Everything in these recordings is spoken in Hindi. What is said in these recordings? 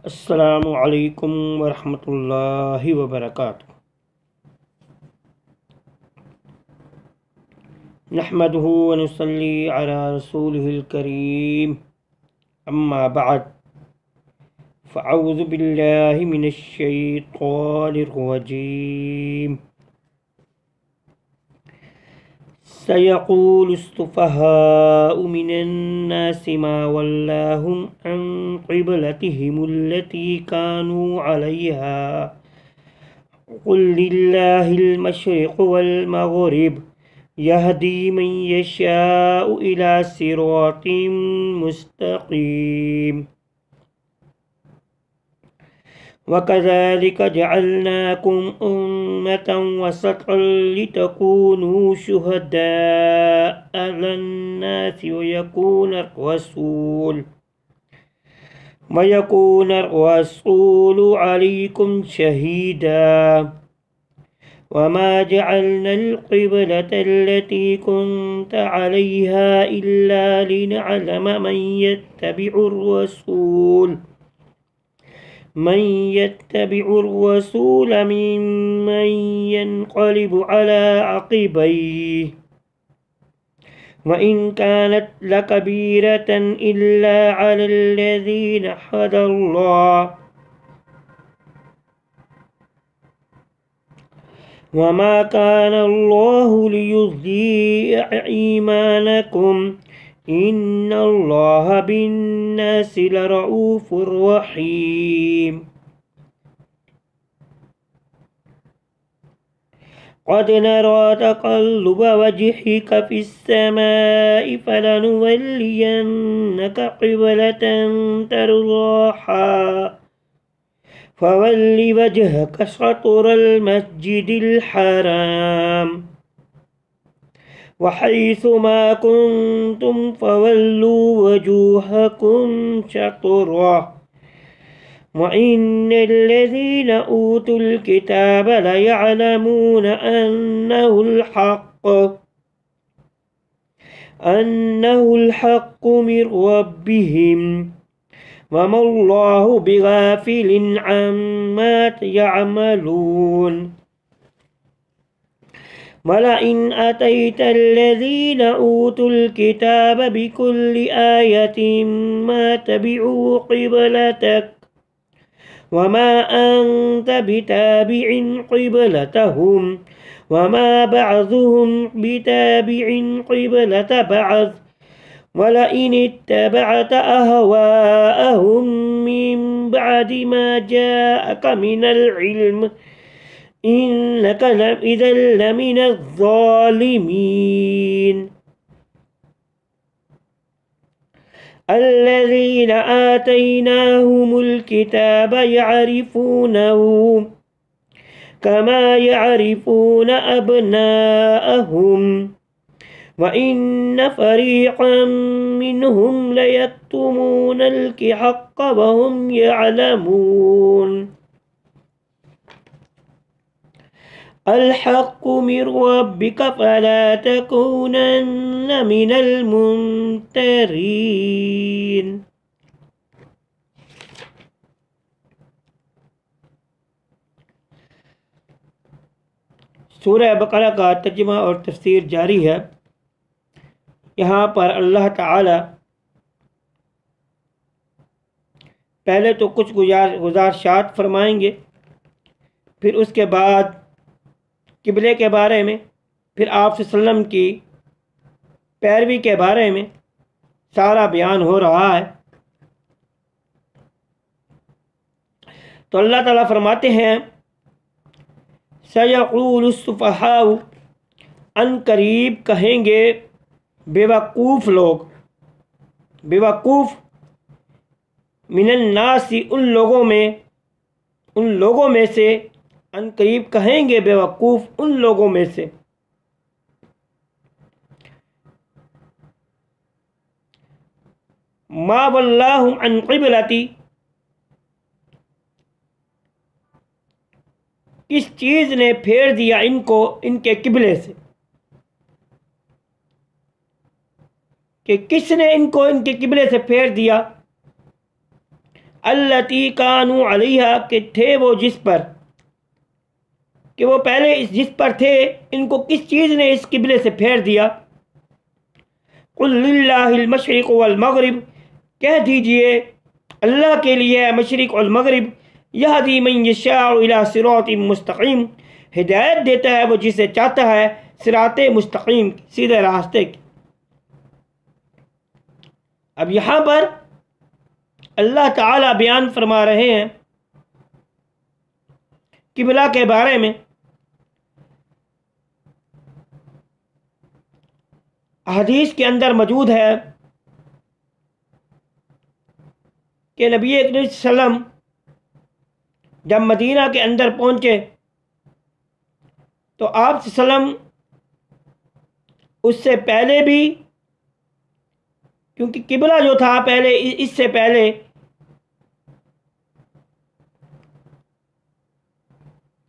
अस्सलामु अलैकुम वरहमतुल्लाहि वबरकातुहू। नहमदुहु व नुसल्ली अला रसूलिहिल करीम। अम्मा बअद फ़अऊज़ु बिल्लाहि मिनश शैतानिर रजीम। सयक़ूलु सुफ़हाउ मिनन नासि मा वल्लाहुम अन क़िबलतिहिमुल्लती कानू अलैहा क़ुल लिल्लाहिल मशरिक़ु वल मग़रिब यहदी मन यशाउ इला सिरातिम मुस्तक़ीम। वकज़ालिक जअलनाकुम उम्मतन वसतन लितकूनू शुहदाअ अलन्नासि वयकून अर्रसूलु अलैकुम शहीदा। वमा जअलनल क़िबलतल्लती कुन्त अलैहा इल्ला लिनअलम मन यत्तबिउर रसूल मिम्मन यन्क़लिबु अला अक़िबैहि व इन कानत लकबीरतन इल्ला अलल्लज़ीना हदल्लाह वमा कानल्लाहु लियुज़्यिअ ईमानकुम इन्नल्लाहा बिन्नासि लरऊफ़ुर रहीम। क़द नरा तक़ल्लुब वजहिक फ़िस्समाइ फ़लनुवल्लियन्नक क़िबलतन तर्ज़ाहा फ़वल्लि वजहक शत्रल मस्जिदिल हराम वहैसुमा कुन्तुम फ़वल्लू वजूहकुम शत्रह व इन्नल्लज़ीना ऊतुल किताब लयअलमून अन्नहुल हक़्क़ु मिर रब्बिहिम वमल्लाहु बिगाफ़िलिन अम्मा यअमलून। वलइन अतैतल्लज़ीना ऊतुल किताब बिकुल्लि आयतिन मा तबिउ क़िबलतक वमा अंत बिताबिइन क़िबलतहुम वमा बअज़ुहुम बिताबिइन क़िबलत बअज़ वलइन इत्तबअत अहवाअहुम मिन बअदि मा जाअक मिनल इल्म इन्नक इज़न लमिनज़ ज़ालिमीन। अल्लज़ीना आतैनाहुमुल किताब यअरिफूनहु कमा यअरिफून अब्नाअहुम व इन्न फ़रीक़न मिनहुम लयक्तुमूनल हक़्क़ व हुम यअलमून। अल हक़्क़ु मिर रब्बिक फ़ला तकूनन्न मिनल मुम्तरीन। सूरह बकरा का तर्जुमा और तफसीर जारी है। यहाँ पर अल्लाह ताला पहले तो कुछ गुज़ारिशात फरमाएंगे, फिर उसके बाद किबले के बारे में, फिर आप सल्लम की पैरवी के बारे में सारा बयान हो रहा है। तो अल्लाह ताला फरमाते हैं सयक़ूलु सुफ़हाउ, अन करीब कहेंगे बेवकूफ़ लोग, बेवकूफ़ मिनन नासी, उन लोगों में से, अन करीब कहेंगे बेवकूफ़ उन लोगों में से मा वल्लाहुम अन क़िबलती, किस चीज़ ने फेर दिया इनको इनके किबले से, कि किसने इनको इनके किबले से फेर दिया। अल्लती कानू अलैहा, के थे वो जिस पर, कि वो पहले जिस पर थे इनको किस चीज़ ने इस किबले से फेर दिया। कुल लिल्लाहिल मशरिक़ वल मग़रिब, कह दीजिए अल्लाह के लिए है मशरिक़ और मग़रिब। यहदी मन यशाअ इला सिरातिम मुस्तक़ीम, हिदायत देता है वो जिसे चाहता है सिराते मुस्तक़ीम, सीधे रास्ते की। अब यहाँ पर अल्लाह ताला बयान फरमा रहे हैं किबला के बारे में। हदीस के अंदर मौजूद है कि नबी करीम सल्लम जब मदीना के अंदर पहुंचे तो आप सल्लम उससे पहले भी, क्योंकि किबला जो था पहले, इससे पहले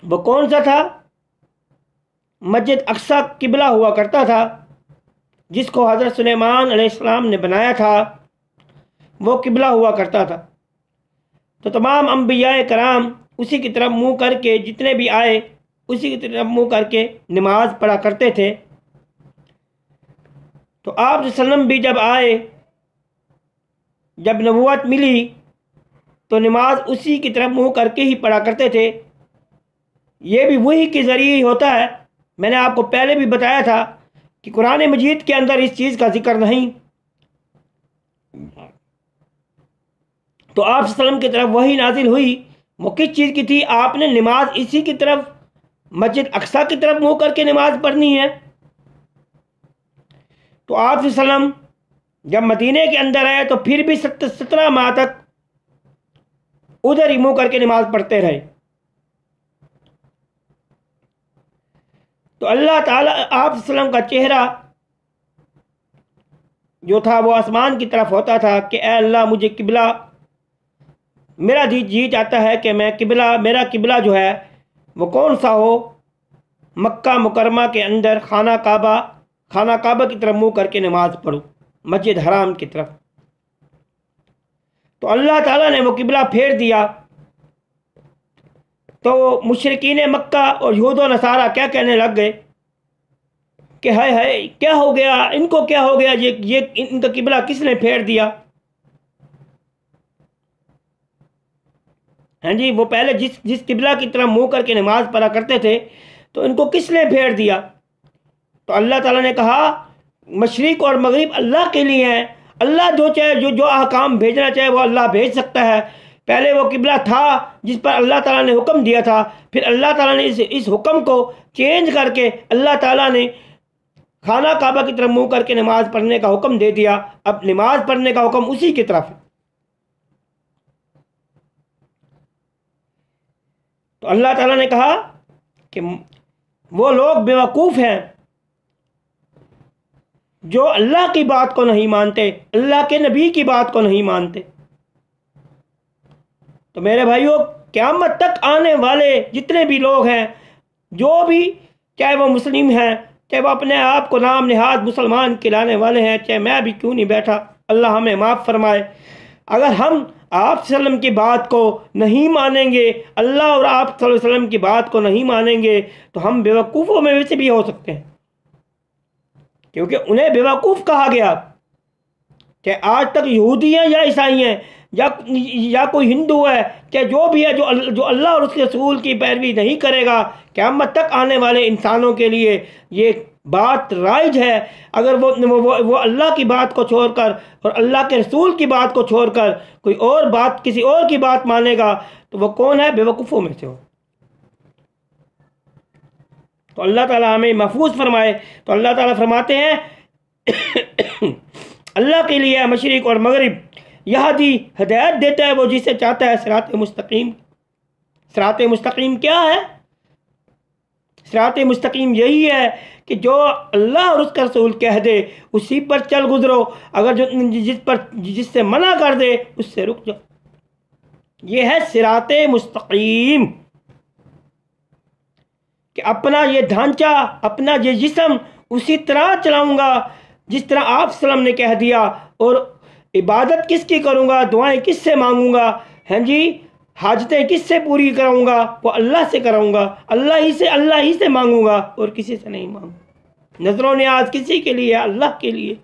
वो कौन सा था? मस्जिद अक्सा किबला हुआ करता था, जिसको हज़रत सुलेमान अलैहिस्सलाम ने बनाया था, वो किबला हुआ करता था। तो तमाम अंबियाए कराम उसी की तरफ मुँह करके, जितने भी आए उसी की तरफ मुँह करके नमाज पढ़ा करते थे। तो आप सल्लम भी जब आए, जब नबूवत मिली, तो नमाज उसी की तरफ मुँह करके ही पढ़ा करते थे। ये भी वही के ज़रिए ही होता है। मैंने आपको पहले भी बताया था कि कुरान मजीद के अंदर इस चीज़ का जिक्र नहीं। तो आप सल्लम की तरफ वही नाजिल हुई, वो किस चीज़ की थी? आपने नमाज इसी की तरफ, मस्जिद अक्सा की तरफ मुँह करके नमाज पढ़नी है। तो आप सल्लम जब मदीने के अंदर आए तो फिर भी 17 माह तक उधर ही मुँह करके नमाज पढ़ते रहे। तो अल्लाह ताला आप सल्लम का चेहरा जो था वो आसमान की तरफ होता था कि ए अल्लाह, मुझे किबला, मेरा जी चाहता है कि मैं किबला, मेरा किबला जो है वो कौन सा हो? मक्का मुकरमा के अंदर खाना काबा की तरफ मुँह करके नमाज पढ़ूँ, मस्जिद हराम की तरफ। तो अल्लाह ताला ने वो किबला फेर दिया। तो मुशरिकीन मक्का और यहूद व नसारा क्या कहने लग गए कि हाय हाय, क्या हो गया इनको, क्या हो गया, ये इनका किबला किसने फेर दिया? हाँ जी, वो पहले जिस किबला की तरफ मुँह करके नमाज पढ़ा करते थे, तो इनको किसने फेर दिया? तो अल्लाह ताला ने कहा मशरिक और मगरिब अल्लाह के लिए हैं। अल्लाह जो चाहे, जो अहकाम भेजना चाहे वो अल्लाह भेज सकता है। पहले वो किबला था जिस पर अल्लाह ताला ने हुक्म दिया था, फिर अल्लाह ताला ने इस हुक्म को चेंज करके अल्लाह ताला ने खाना काबा की तरफ मुँह करके नमाज पढ़ने का हुक्म दे दिया। अब नमाज पढ़ने का हुक्म उसी की तरफ है। तो अल्लाह ताला ने कहा कि वो लोग बेवकूफ़ हैं जो अल्लाह की बात को नहीं मानते, अल्लाह के नबी की बात को नहीं मानते। तो मेरे भाइयों, क़यामत तक आने वाले जितने भी लोग हैं, जो भी, चाहे वो मुस्लिम हैं, चाहे वो अपने आप को नाम निहाद मुसलमान कहलाने वाले हैं, चाहे मैं भी क्यों नहीं बैठा, अल्लाह हमें माफ़ फरमाए। अगर हम आप सल्लम की बात को नहीं मानेंगे, अल्लाह और आप सल्लम की बात को नहीं मानेंगे, तो हम बेवकूफ़ों में से भी हो सकते हैं, क्योंकि उन्हें बेवकूफ़ कहा गया। चाहे आज तक यहूदी हैं या ईसाई हैं या कोई हिंदू है, चाहे जो भी है, जो अल्लाह और उसके रसूल की पैरवी नहीं करेगा, क़यामत तक आने वाले इंसानों के लिए ये बात राइज है। अगर वो अल्लाह की बात को छोड़कर और अल्लाह के रसूल की बात को छोड़कर कोई और बात, किसी और की बात मानेगा, तो वो कौन है? बेवकूफ़ों में से हो। तो अल्लाह ताला हमें महफूज फरमाए। तो अल्लाह ताला फरमाते हैं अल्लाह के लिए मशरिक और मगरिब, यहदी हिदायत देता है वो जिसे चाहता है सिरात मुस्तकीम। सिरात मुस्तकीम क्या है? सिरात मुस्तकीम यही है कि जो अल्लाह और उसका रसूल कह दे उसी पर चल गुजरो, अगर जिससे मना कर दे उससे रुक जाओ। ये है सिरात मुस्तकीम, कि अपना ये ढांचा, अपना ये जिस्म उसी तरह चलाऊंगा जिस तरह आप सल्लम ने कह दिया। और इबादत किसकी करूंगा, दुआएं किससे मांगूंगा? हैं जी हाजतें किससे पूरी कराऊंगा? वो अल्लाह से कराऊंगा, अल्लाह ही से मांगूंगा और किसी से नहीं मांगूंगा। नजरों न्याज किसी के लिए? अल्लाह के लिए।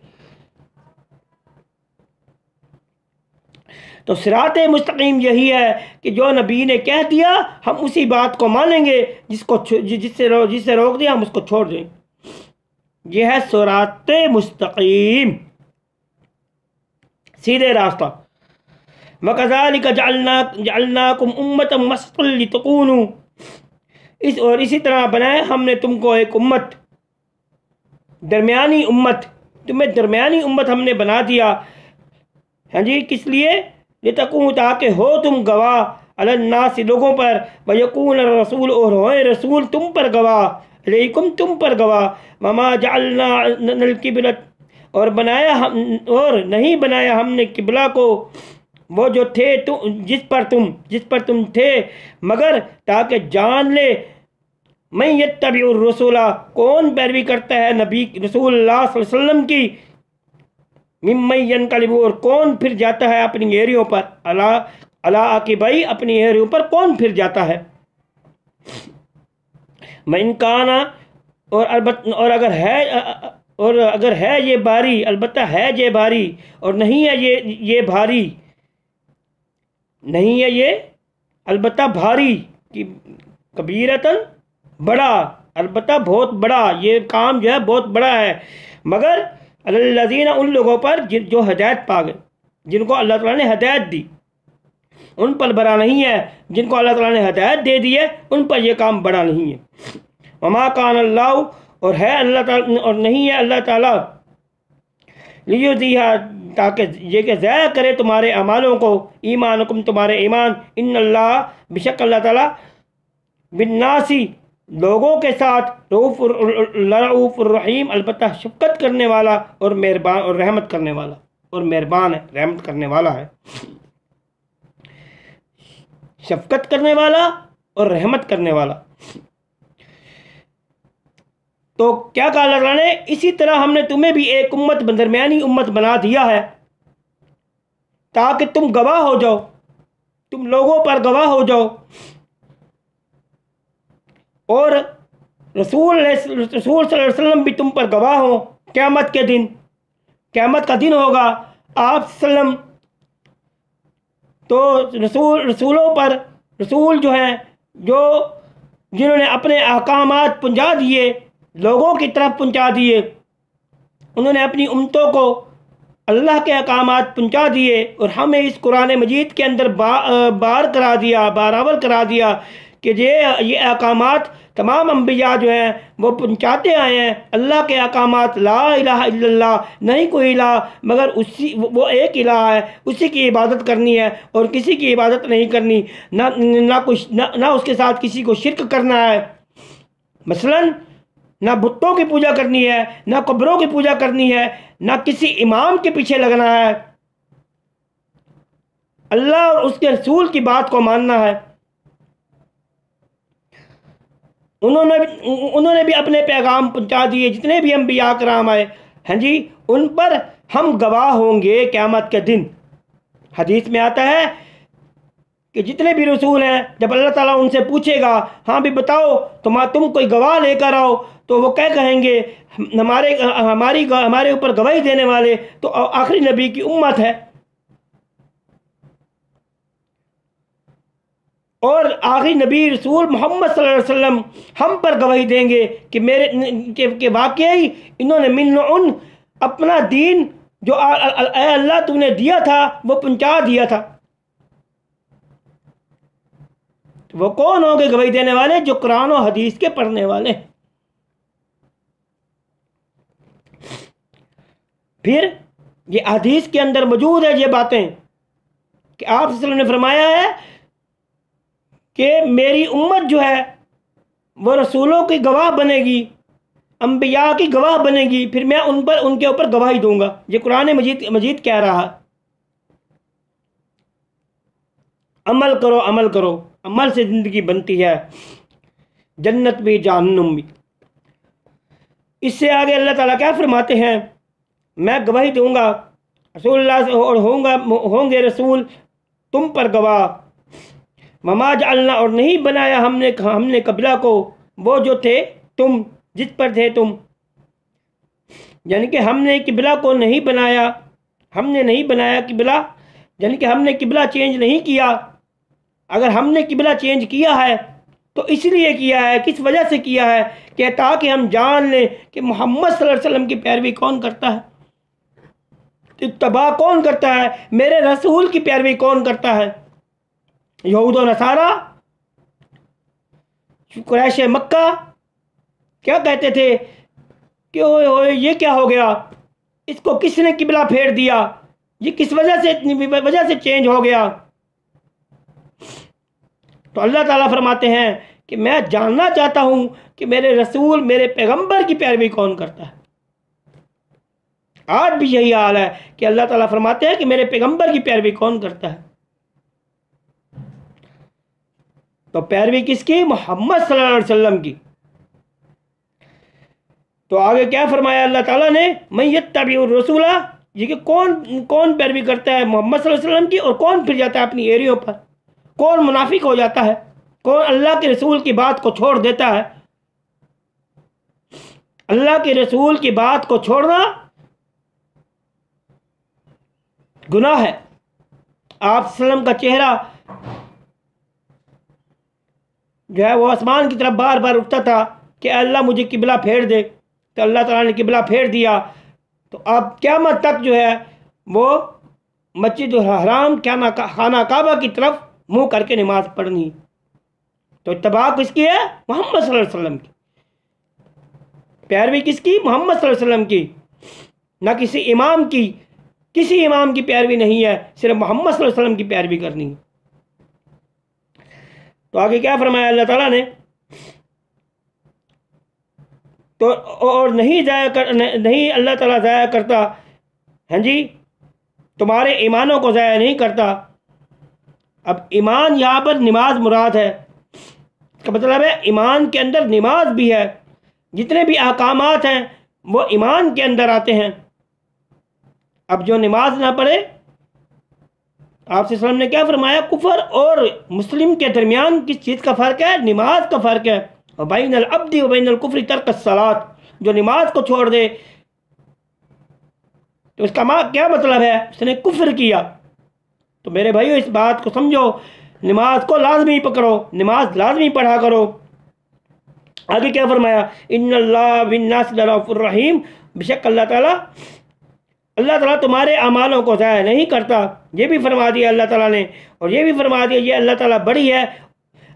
तो सिराते मुस्तकीम यही है कि जो नबी ने कह दिया हम उसी बात को मानेंगे, जिससे रोक दिया हम उसको छोड़ दें। यह है सिराते मुस्तकीम, सीधे रास्ता। वकज़ालिका जअलनाकुम उम्मतन वसतन लितकूनू, इसी तरह बनाए हमने तुमको एक उम्मत, दरमियानी उम्मत, तुम्हें दरमियानी उम्मत हमने बना दिया। हाँ जी, किस लिए? लितकून, ताकि हो तुम गवाह, अलन्नास, लोगों पर, वयकून रसूल, और होए रसूल तुम पर गवाह, अलैकुम, तुम पर गवाह। वमा जअलना अल किबलत, और बनाया हम, और नहीं बनाया हमने किबला को, वो जो थे तुम, जिस पर तुम थे, मगर ताकि जान ले मैं यत्तबिउर रसूला, कौन पैरवी करता है नबी रसूलुल्लाह सल्लल्लाहु अलैहि वसल्लम की, मिम्मन यनकलिबू, और कौन फिर जाता है अपनी एरियों पर, अला आकिबई, अपनी एरियों पर कौन फिर जाता है। मैं इनकाना, और अगर है ये भारी, अलबत्ता है ये भारी, और नहीं है ये भारी, नहीं है ये अलबत्ता भारी, कि कबीरतन, बड़ा, अलबत्ता बहुत बड़ा, ये काम जो है बहुत बड़ा है, मगर अल्लज़ीना, उन लोगों पर जो हिदायत पा गए, जिनको अल्लाह ताला ने हिदायत दी, उन पर बड़ा नहीं है। जिनको अल्लाह ताला ने हिदायत दे दी है उन पर यह काम बड़ा नहीं है। वमा कान अल्लाह, और है अल्लाह ताला, और नहीं है अल्लाह ताला, लियुज़िया, ताकि ये कि ज़ाया करे तुम्हारे अमालों को, ईमानुकुम, तुम्हारे ईमान, इन्नल्लाह, बेशक अल्लाह ताला, बिन्नासी, लोगों के साथ, रऊफ़ुर रहीम, अलबत्ता शफ़क़त करने वाला और मेहरबान और रहमत करने वाला, और मेहरबान है, रहमत करने वाला है, शफ़क़त करने वाला और रहमत करने वाला। तो क्या कहा अल्लाह ने? इसी तरह हमने तुम्हें भी एक उम्मत, दरमियानी उम्मत बना दिया है, ताकि तुम गवाह हो जाओ, तुम लोगों पर गवाह हो जाओ, और रसूल सल्लल्लाहु अलैहि वसल्लम भी तुम पर गवाह हो। क़यामत के दिन, क़यामत का दिन होगा, आप सल्लम, तो रसूलों पर, रसूल जो हैं, जिन्होंने अपने अहकामात पहुँचा दिए, लोगों की तरफ पहुँचा दिए, उन्होंने अपनी उम्मतों को अल्लाह के अहकामात पहुँचा दिए, और हमें इस कुरान मजीद के अंदर बारावर करा दिया कि ये अहकामात तमाम अंबिया जो हैं वो पहुँचाते आए हैं। अल्लाह के अहकामात, ला इलाहा इल्लल्लाह, नहीं कोई इलाह मगर वो एक इलाह है, उसी की इबादत करनी है और किसी की इबादत नहीं करनी, ना उसके साथ किसी को शिरक करना है। मसलन ना बुतों की पूजा करनी है, ना कब्रों की पूजा करनी है, ना किसी इमाम के पीछे लगना है। अल्लाह और उसके रसूल की बात को मानना है। उन्होंने भी अपने पैगाम पहुंचा दिए, जितने भी अंबिया कराम आए हैं जी, उन पर हम गवाह होंगे क़यामत के दिन। हदीस में आता है कि जितने भी रसूल हैं, जब अल्लाह ताला उनसे पूछेगा, हाँ भी बताओ तुम कोई गवाह लेकर आओ, तो वो क्या कहेंगे? हमारे ऊपर गवाही देने वाले तो आखिरी नबी की उम्मत है, और आखिरी नबी रसूल मोहम्मद सल्लल्लाहु अलैहि वसल्लम हम पर गवाही देंगे कि वाकई इन्होंने मिन अपना दीन जो अल्लाह तूने दिया था वो पहुंचा दिया था। तो वो कौन होंगे गवाही देने वाले? जो कुरान और हदीस के पढ़ने वाले। फिर ये हदीस के अंदर मौजूद है ये बातें कि आप सल्लल्लाहु अलैहि वसल्लम ने फरमाया है कि मेरी उम्मत जो है वो रसूलों की गवाह बनेगी, अंबिया की गवाह बनेगी, फिर मैं उनके ऊपर गवाही दूंगा। ये कुरान मजीद कह रहा है। अमल करो, अमल करो, अमल से ज़िंदगी बनती है, जन्नत भी जहन्नुम भी। इससे आगे अल्लाह ताला क्या फरमाते हैं? मैं गवाही दूंगा रसूलुल्लाह और होंगे रसूल तुम पर गवाह। वमा जअलना, और नहीं बनाया हमने कबला को, वो जो थे तुम, जिस पर थे तुम, यानी कि हमने किबला को नहीं बनाया, हमने नहीं बनाया किबला, यानी कि हमने किबला चेंज नहीं किया। अगर हमने किबला चेंज किया है तो इसलिए किया है, किस वजह से किया है, कि ताकि हम जान लें कि मोहम्मद सल्लल्लाहु अलैहि वसल्लम की पैरवी कौन करता है, इत्तबा कौन करता है, मेरे रसूल की पैरवी कौन करता है। यहूद और नसारा, कुरैश मक्का क्या कहते थे कि ओए ये क्या हो गया, इसको किसने किबला फेर दिया, ये किस वजह से चेंज हो गया। तो अल्लाह ताला फरमाते हैं कि मैं जानना चाहता हूं कि मेरे रसूल, मेरे पैगंबर की पैरवी कौन करता है। आज भी यही हाल है कि अल्लाह ताला फरमाते हैं कि मेरे पैगंबर की पैरवी कौन करता है। तो पैरवी किसकी? मोहम्मद सल्लल्लाहु अलैहि वसल्लम की। तो आगे क्या फरमाया अल्लाह ताला ने, मैं यत्तबिउर रसूला, ये कि कौन पैरवी करता है मोहम्मद सल्लल्लाहु अलैहि वसल्लम की, और कौन फिर जाता है अपनी एरियो पर, कौन मुनाफिक हो जाता है, कौन अल्लाह के रसूल की बात को छोड़ देता है। अल्लाह के रसूल की बात को छोड़ना गुनाह है। आप सल्लम का चेहरा जो है वो आसमान की तरफ बार बार उठता था कि अल्लाह मुझे किबला फेर दे, तो अल्लाह ताला ने किबला फेर दिया। तो अब क़यामत तक जो है वो मस्जिद हराम खाना काबा की तरफ मुंह करके नमाज पढ़नी। तो इत्तबा किसकी है? मोहम्मद सल्लल्लाहु अलैहि वसल्लम की। पैरवी किसकी? मोहम्मद सल्लल्लाहु अलैहि वसल्लम की, ना किसी इमाम की। किसी इमाम की पैरवी नहीं है, सिर्फ मोहम्मद सल्लल्लाहु अलैहि वसल्लम की पैरवी करनी है। तो आगे क्या फरमाया अल्लाह ताला ने, तो और नहीं अल्लाह ताला ज़ाया करता, हैं जी, तुम्हारे ईमानों को ज़ाया नहीं करता। अब ईमान यहाँ पर नमाज मुराद है, इसका मतलब है ईमान के अंदर नमाज भी है। जितने भी अहकामात हैं वो ईमान के अंदर आते हैं। अब जो नमाज ना पढ़े, आपसे सल्लम ने क्या फरमाया, कुफर और मुस्लिम के दरमियान किस चीज़ का फ़र्क है? नमाज का फ़र्क है। और बैनल अब्दी व बैनल कुफ्री तर्क सलात, जो नमाज को छोड़ दे तो इसका क्या मतलब है? उसने कुफ्र किया। तो मेरे भाइयों इस बात को समझो, नमाज को लाजमी पकड़ो, नमाज लाजमी पढ़ा करो। आगे क्या फरमाया, इन्नल्लाह बिन्नास लरऊफुर रहीम, बेशक अल्लाह ताला तुम्हारे अमालों को ज़ाया नहीं करता। ये भी फरमा दिया अल्लाह ताला ने, और ये भी फरमा दिया ये अल्लाह ताला बड़ी है।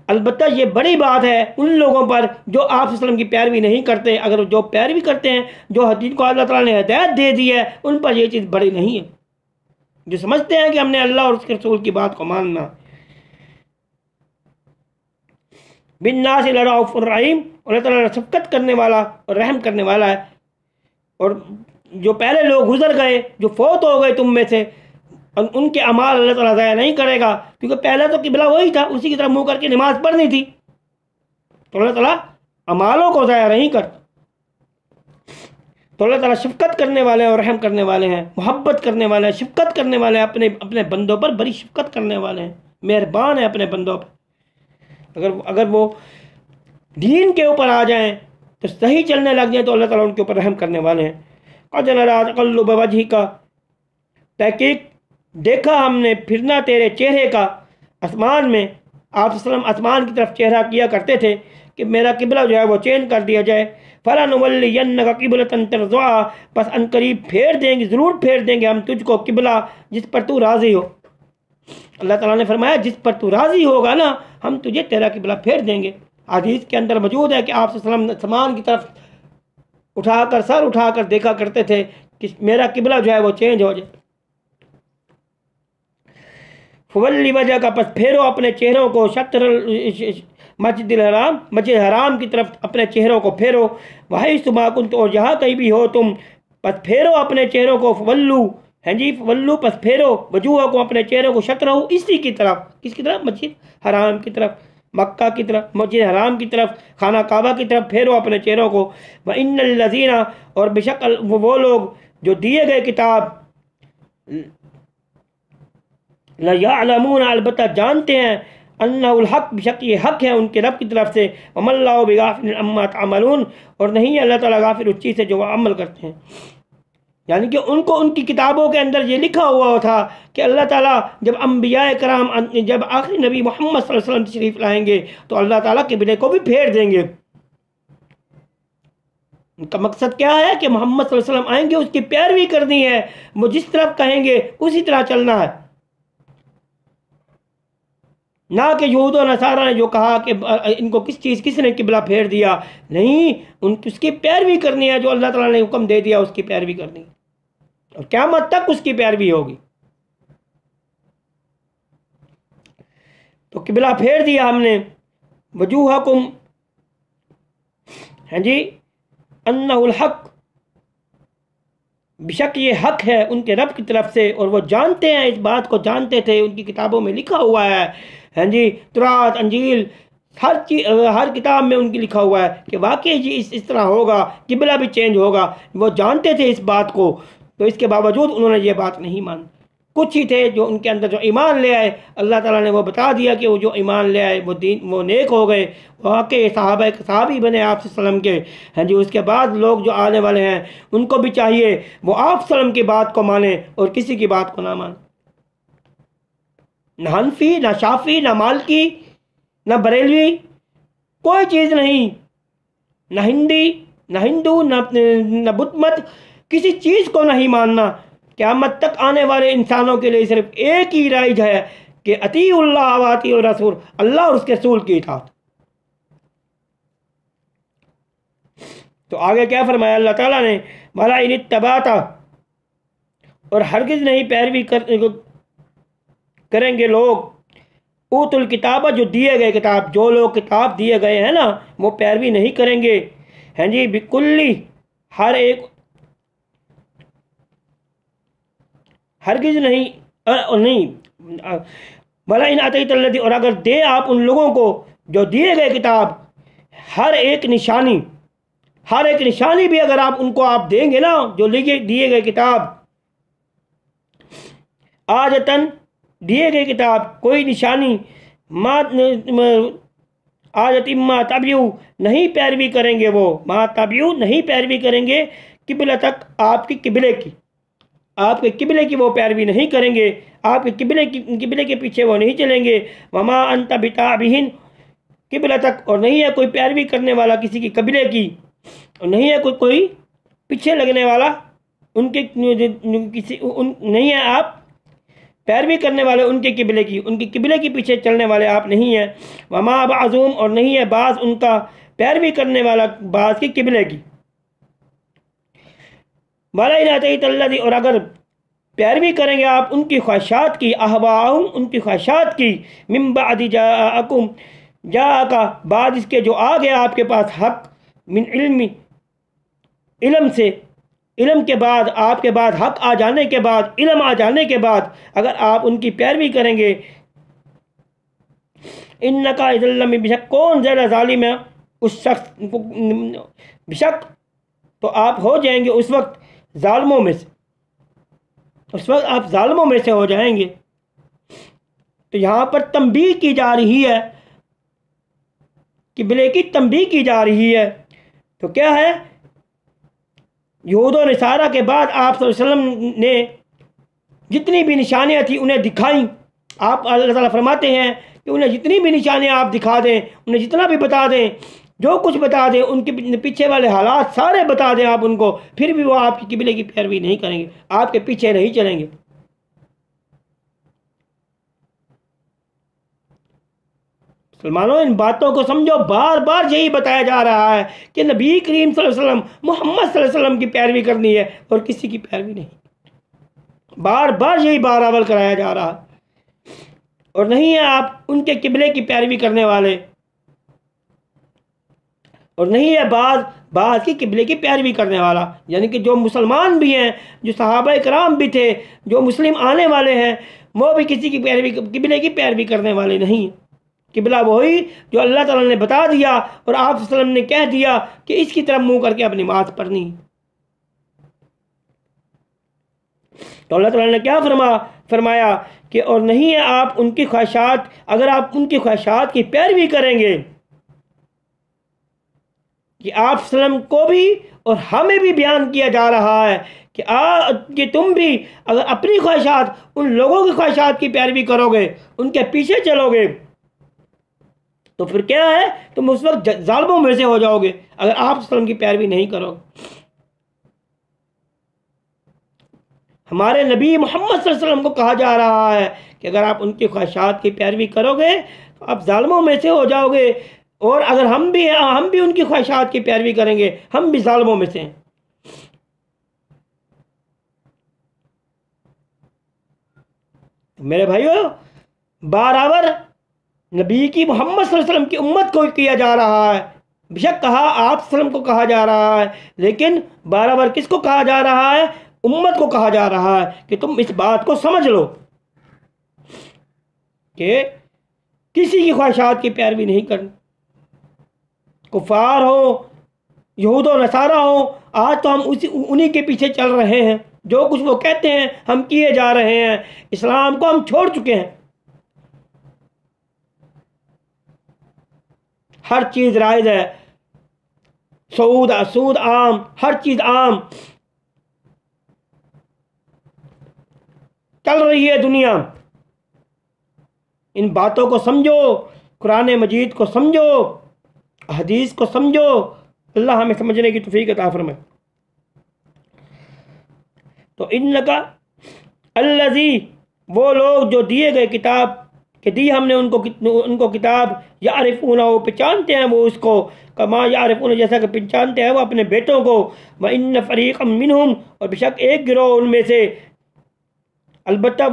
अलबत्ता ये बड़ी बात है उन लोगों पर जो आप वसल्लम की पैरवी नहीं करते। अगर जो पैरवी करते हैं, जो हदीस को अल्लाह ताला ने हिदायत दे दी है, उन पर यह चीज़ बड़ी नहीं है। जो समझते हैं कि हमने अल्लाह और उसके रसूल की बात को मानना। बिन्नास लरऊफुर रहीम, अल्लाह ताला शफ़क़त करने वाला और रहम करने वाला है। और जो पहले लोग गुजर गए, जो फौत हो गए तुम में से, उनके अमाल अल्लाह ताला ज़ाया नहीं करेगा, क्योंकि पहले तो किबला वही था, उसी की तरफ मुँह करके नमाज पढ़नी थी। तो अल्लाह ताला अमालों को ज़ाया नहीं करता। तो अल्लाह ताला शफ़क़त करने वाले हैं और रहम करने वाले हैं, मोहब्बत करने वाले हैं, शफ़क़त करने वाले हैं, अपने बंदों पर बड़ी शफ़क़त करने वाले हैं, मेहरबान है अपने बंदों पर। अगर वो दीन के ऊपर आ जाएं तो सही चलने लग जाए तो अल्लाह ताला उनके ऊपर रहम करने वाले हैं। तक़ल्लुब वजही का, तहक़ीक़ देखा हमने फिरना तेरे चेहरे का आसमान में। आप सल्लम आसमान की तरफ चेहरा किया करते थे कि मेरा किबला जो है वो चेंज कर दिया जाए। फ़लनुवल्लियन्नका क़िबलतन तर्ज़ाहा, बस अनकरीब फेर देंगे, ज़रूर फेर देंगे हम तुझको किबला जिस पर तू राज़ी हो। अल्लाह ताला ने फरमाया जिस पर तू राज़ी होगा ना, हम तुझे तेरा किबला फेर देंगे। हदीस के अंदर मौजूद है कि आप सल्लम आसमान की तरफ सर उठाकर देखा करते थे कि मेरा किबला जो है वो चेंज हो जाए। फवल्ली वजह का, पस फेरो अपने चेहरों को, शतर मस्जिद हराम की तरफ अपने चेहरों को फेरो। वही सुमाकुन, तो और जहाँ कहीं भी हो तुम, पस फेरो अपने चेहरों को। फवल्लू, हैं जी, फवल्लू पस फेरो वजूह को, अपने चेहरों को, शतरहू, इसी की तरफ। किसकी तरफ? मस्जिद हराम की तरफ, मक्का की तरफ, मस्जिद हराम की तरफ, खाना काबा की तरफ फेरो अपने चेहरों को। व इन्नल लज़ीना, और बेशक वो लोग जो दिए गए किताब, ला यअलमून, अलबत्ता जानते हैं, अन्नहुल हक, बेशक ये हक है उनके रब की तरफ से, वमल्लाहु बिगाफिलिन अम्मा तअमलून, और नहीं है अल्लाह ताला गाफिल उस चीज़ से जो वह अमल करते हैं। यानी कि उनको उनकी किताबों के अंदर ये लिखा हुआ था कि अल्लाह ताला जब अम्बिया कराम, जब आखिरी नबी मोहम्मद सल्लल्लाहु अलैहि वसल्लम तशरीफ़ लाएंगे तो अल्लाह ताला किबले को भी फेर देंगे। उनका मकसद क्या है कि मोहम्मद सल्लल्लाहु अलैहि वसल्लम आएंगे, उसकी पैरवी करनी है, वो जिस तरफ कहेंगे उसी तरह चलना है। ना कि यहूद और नसारा ने जो कहा कि इनको किसने किबला फेर दिया, नहीं, उसकी पैरवी करनी है, जो अल्लाह ताला ने हुक्म दे दिया उसकी पैरवी करनी है, और क़यामत तक उसकी पैरवी होगी। तो किबला फेर दिया हमने, वजूहकुम, हैं जी, अन्नहुल हक, बेशक ये हक है उनके रब की तरफ से, और वो जानते हैं, इस बात को जानते थे, उनकी किताबों में लिखा हुआ है, हैं जी, तुरात, अंजील, हर चीज, हर किताब में उनकी लिखा हुआ है कि वाकई जी इस तरह होगा, किबला भी चेंज होगा। वो जानते थे इस बात को, तो इसके बावजूद उन्होंने ये बात नहीं मानी। कुछ ही थे जो उनके अंदर जो ईमान ले आए, अल्लाह ताला ने वो बता दिया कि वो जो ईमान ले आए वो नेक हो गए, वाकई सहाबी बने आप सल्लम के, हैं जी। उसके बाद लोग जो आने वाले हैं उनको भी चाहिए वो आप सल्लम की बात को माने और किसी की बात को ना माने। ना हनफी, ना शाफी, ना मालकी, ना बरेलवी, कोई चीज़ नहीं, ना हिंदू, ना बुत मत, किसी चीज़ को नहीं मानना। क़यामत तक आने वाले इंसानों के लिए सिर्फ एक ही राइज है कि अतीउल्लाह व अतीउर रसूल, अल्लाह और उसके रसूल की इताअत। तो आगे क्या फरमाया अल्लाह ताला ने, वला इन इत्तबाता, और हरगिज़ नहीं पैरवी करेंगे लोग, ऊतुल किताबा, जो दिए गए किताब, जो लोग किताब दिए गए हैं ना, वो पैरवी नहीं करेंगे, हैं जी, बिकुल्ली, हर एक, हरगिज़ नहीं, नहीं, भला इन अतईतल्लज़ी, और अगर दे आप उन लोगों को जो दिए गए किताब, हर एक निशानी भी अगर आप उनको आप देंगे ना, जो लिखे दिए गए किताब, आजतन दिए गए किताब, कोई निशानी, आजत इम्मा तबियू, नहीं पैरवी करेंगे वो, मा तबियू, नहीं पैरवी करेंगे, किबला तक, आपकी किबले की, आपके किबले की वो पैरवी नहीं करेंगे, आपके किबले के पीछे वो नहीं चलेंगे। वमा अंत बिताबिहिन किबला तक, और नहीं है कोई पैरवी करने वाला किसी की कबीले की, और नहीं है कोई पीछे लगने वाला उनके नहीं है आप पैरवी करने वाले उनके किबले की, उनके किबले के पीछे चलने वाले आप नहीं हैं। वमा बाज़ुहुम, और नहीं है बाज़ उनका पैरवी करने वाला बाज़ की किबले की। वला इन अतईतल्लज़ी, और अगर पैरवी करेंगे आप उनकी ख्वाहिशात की, अहवाहुम, उनकी ख्वाहिशात की, मिन बादि जाअकुम, जाअका, बाद इसके जो आ गया आपके पास, हक, मिन इल्मी, इल्म से, इल्म के बाद, आपके बाद हक आ जाने के बाद, इल्म आ जाने के बाद अगर आप उनकी पैरवी करेंगे, इन्नका इज़ल्लम, बेशक कौन ज़्यादा ज़ालिम है उस शख्स, बेशक तो आप हो जाएंगे उस वक्त ज़ालिमों में से, उस वक्त आप ज़ालिमों में से हो जाएंगे। तो यहाँ पर तंबीह की जा रही है, किबले की तंबीह की जा रही है। तो क्या है, यहूद और नसारा के बाद आप सल्लल्लाहु अलैहि वसल्लम ने जितनी भी निशानियाँ थी उन्हें दिखाई। आप अल्लाह ताला फरमाते हैं कि उन्हें जितनी भी निशानियाँ आप दिखा दें, उन्हें जितना भी बता दें, जो कुछ बता दें, उनके पीछे वाले हालात सारे बता दें आप उनको, फिर भी वो आपकी किबले की पैरवी नहीं करेंगे, आपके पीछे नहीं चलेंगे। मुसलमानों, इन बातों को समझो, बार बार यही बताया जा रहा है कि नबी करीम सल्लल्लाहु अलैहि वसल्लम, मोहम्मद सल्लल्लाहु अलैहि वसल्लम की पैरवी करनी है और किसी की पैरवी नहीं। बार बार यही बारावल कराया जा रहा है। और नहीं है आप उनके किबले की पैरवी करने वाले, और नहीं है बाज़ की किबले की पैरवी करने वाला। यानी कि जो मुसलमान भी हैं, जो सहाबा कराम भी थे, जो मुस्लिम आने वाले हैं, वो भी किसी की पैरवी, किबले की पैरवी करने वाले नहीं। किबला वही जो अल्लाह ताला ने बता दिया और आप वसल्लम ने कह दिया कि इसकी तरफ मुंह करके अपनी नमाज पढ़नी। तो अल्लाह ताला ने क्या फरमाया कि और नहीं है आप उनकी ख्वाहिशात, अगर आप उनकी ख्वाहिशात की पैरवी करेंगे, कि आप सल्लम को भी और हमें भी बयान किया जा रहा है कि तुम भी अगर अपनी ख्वाहिशात, उन लोगों की ख्वाहिशात की पैरवी करोगे, उनके पीछे चलोगे, तो फिर क्या है, तुम उस वक्त जालिमों में से हो जाओगे अगर आप सल्लम की पैरवी नहीं करोगे। हमारे नबी मोहम्मद सल्लल्लाहु अलैहि वसल्लम को कहा जा रहा है कि अगर आप उनकी ख्वाहिशात की पैरवी करोगे तो आप जालिमों में से हो जाओगे, और अगर हम भी उनकी ख्वाहिशात की पैरवी करेंगे, हम भी जालिमों में से हैं। मेरे भाइयों, बराबर नबी की मोहम्मद सल्लल्लाहु अलैहि वसल्लम की उम्मत को किया जा रहा है। बेशक कहा आप सल्लम को कहा जा रहा है, लेकिन बराबर किसको कहा जा रहा है? उम्मत को कहा जा रहा है कि तुम इस बात को समझ लो कि किसी की ख्वाहिशात की पैरवी नहीं करनी। कुफार हो, यहूद और नसारा हो, आज तो हम उन्हीं के पीछे चल रहे हैं। जो कुछ वो कहते हैं हम किए जा रहे हैं। इस्लाम को हम छोड़ चुके हैं। हर चीज़ राइज है, सूद आम, हर चीज़ आम चल रही है दुनिया। इन बातों को समझो, कुरान मजीद को समझो, हदीस को समझो। अल्लाह हमें समझने की तौफीक अता फरमाए। तो इन्नका अल्लज़ी, वो लोग जो दिए गए किताब के दी हमने उनको किताब, यारिफूना, वो पहचानते हैं वो उसको, कमा यारिफूना, जैसा कि पहचानते हैं वो अपने बेटों को। व इन्न फ़रीक़म मिनहुम, और बेशक एक गिरोह उनमें से, अलबत्ता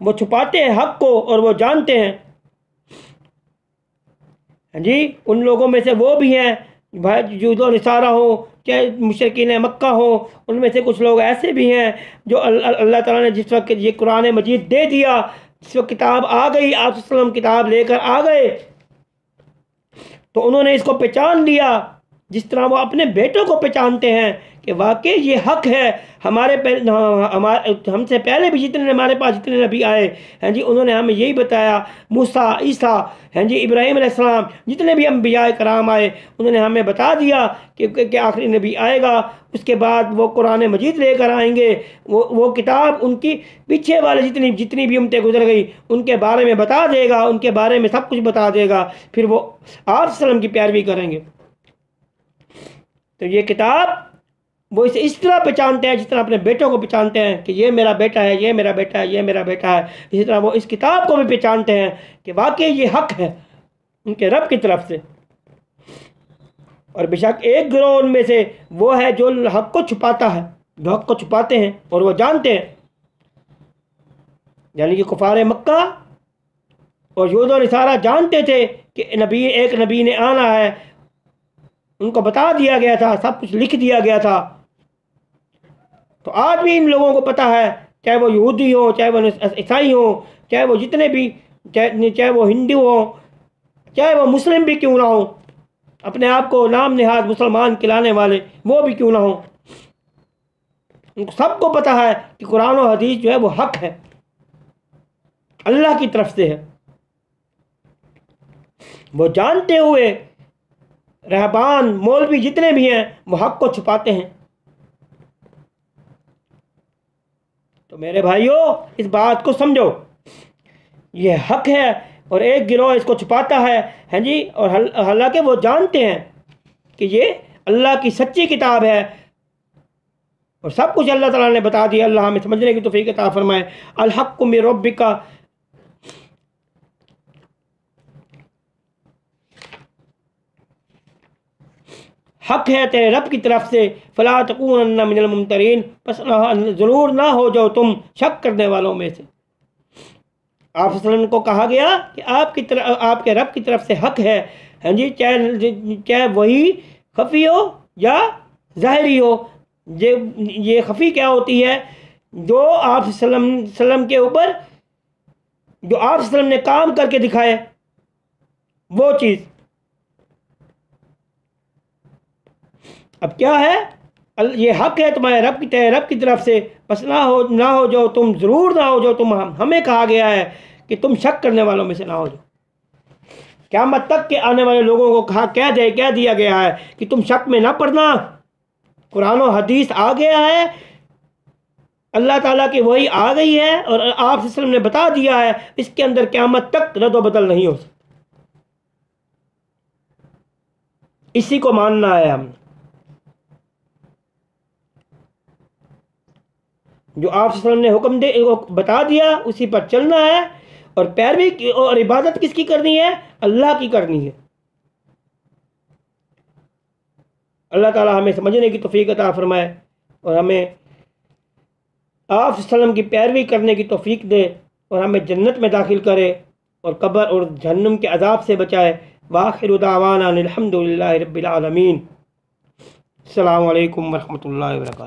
वो छुपाते हैं हक़ को और वो जानते हैं। हाँ जी, उन लोगों में से वो भी हैं भाई, यहूद और नसारा हो, चाहे मुशरिकीन मक्का हो, उनमें से कुछ लोग ऐसे भी हैं जो अल्लाह ताला ने जिस वक्त ये कुरान मजीद दे दिया, जिस वक्त किताब आ गई, आप सल्लम किताब लेकर आ गए, तो उन्होंने इसको पहचान लिया जिस तरह वो अपने बेटों को पहचानते हैं कि वाकई ये हक़ है। हमसे पहले भी जितने हमारे पास जितने नबी आए हैं जी, उन्होंने हमें यही बताया। मूसा, ईसा, हैं जी, इब्राहीम अलैहिस्सलाम, जितने भी अंबिया कराम आए, उन्होंने हमें बता दिया कि आखिरी नबी आएगा, उसके बाद वो कुरान मजीद लेकर आएंगे। वो किताब उनकी पीछे वाले जितनी भी उम्मतें गुजर गई उनके बारे में बता देगा, उनके बारे में सब कुछ बता देगा। फिर वो आप सल्लम की पैरवी करेंगे। तो ये किताब वो इसे इस तरह पहचानते हैं जिस तरह अपने बेटों को पहचानते हैं कि ये मेरा बेटा है, ये मेरा बेटा है, ये मेरा बेटा है। इसी तरह वो इस किताब को भी पहचानते हैं कि वाकई ये हक़ है उनके रब की तरफ से। और बेशक एक गिरोह उनमें से वो है जो हक़ को छुपाता है, जो हक़ को छुपाते हैं और वो जानते हैं, यानी कि कुफार मक्का और यहूद और नसारा जानते थे कि एक नबी ने आना है। उनको बता दिया गया था, सब कुछ लिख दिया गया था। तो आज भी इन लोगों को पता है, चाहे वो यहूदी हो, चाहे वो ईसाई हो, चाहे वो जितने भी, चाहे वो हिंदू हो, चाहे वो मुस्लिम भी क्यों ना हो, अपने आप को नाम निहाद मुसलमान खिलाने वाले वो भी क्यों ना हो, उनको सबको पता है कि कुरान और हदीस जो है वो हक़ है, अल्लाह की तरफ से है। वो जानते हुए रहबान, मौलवी जितने भी हैं वो हक़ को छुपाते हैं। तो मेरे भाइयों, इस बात को समझो, ये हक़ है और एक गिरोह इसको छुपाता है जी। और हालांकि वो जानते हैं कि ये अल्लाह की सच्ची किताब है और सब कुछ अल्लाह ताला ने बता दिया। अल्लाह हमें समझने की तौफीक अता फरमाए। अल हक़्क़ु मिन रब्बिका, हक़ है तेरे रब की तरफ से। फ़ला तकूनन्ना मिनल मुमतरीन, बस ज़रूर ना हो जाओ तुम शक करने वालों में से। आप वसल्लम को कहा गया कि आपके रब की तरफ से हक़ है, हाँ जी, चाहे वही खफी हो या ज़ाहिरी हो। ये खफी क्या होती है? जो आप सल्लम के ऊपर, जो आप सल्लम ने काम करके दिखाए वो चीज़। अब क्या है ये हक है तुम्हारे रब की तरफ से, बस ना हो जो तुम, ज़रूर ना हो जो तुम, हमें कहा गया है कि तुम शक करने वालों में से ना हो जो। क़यामत तक के आने वाले लोगों को क्या दिया गया है कि तुम शक में ना पड़ना। कुरान और हदीस आ गया है, अल्लाह ताला की वही आ गई है और आप सल्लल्लाहु अलैहि वसल्लम ने बता दिया है, इसके अंदर क़यामत तक रद्द बदल नहीं हो सकता। इसी को मानना है हमने, जो आप सल्लल्लाहु अलैहि वसल्लम ने हुक्म बता दिया उसी पर चलना है। और पैरवी और इबादत किसकी करनी है? अल्लाह की करनी है। अल्लाह ताला हमें समझने की तौफीक अता फरमाए और हमें आप सल्लल्लाहु अलैहि वसल्लम की पैरवी करने की तौफीक दे और हमें जन्नत में दाखिल करे और कब्र और जहन्नुम के अजाब से बचाए। वाखिरु दावाना अनिल हम्दुलिल्लाहि रब्बिल आलमीन। अस्सलामु अलैकुम व रहमतुल्लाहि व बरकातुहू।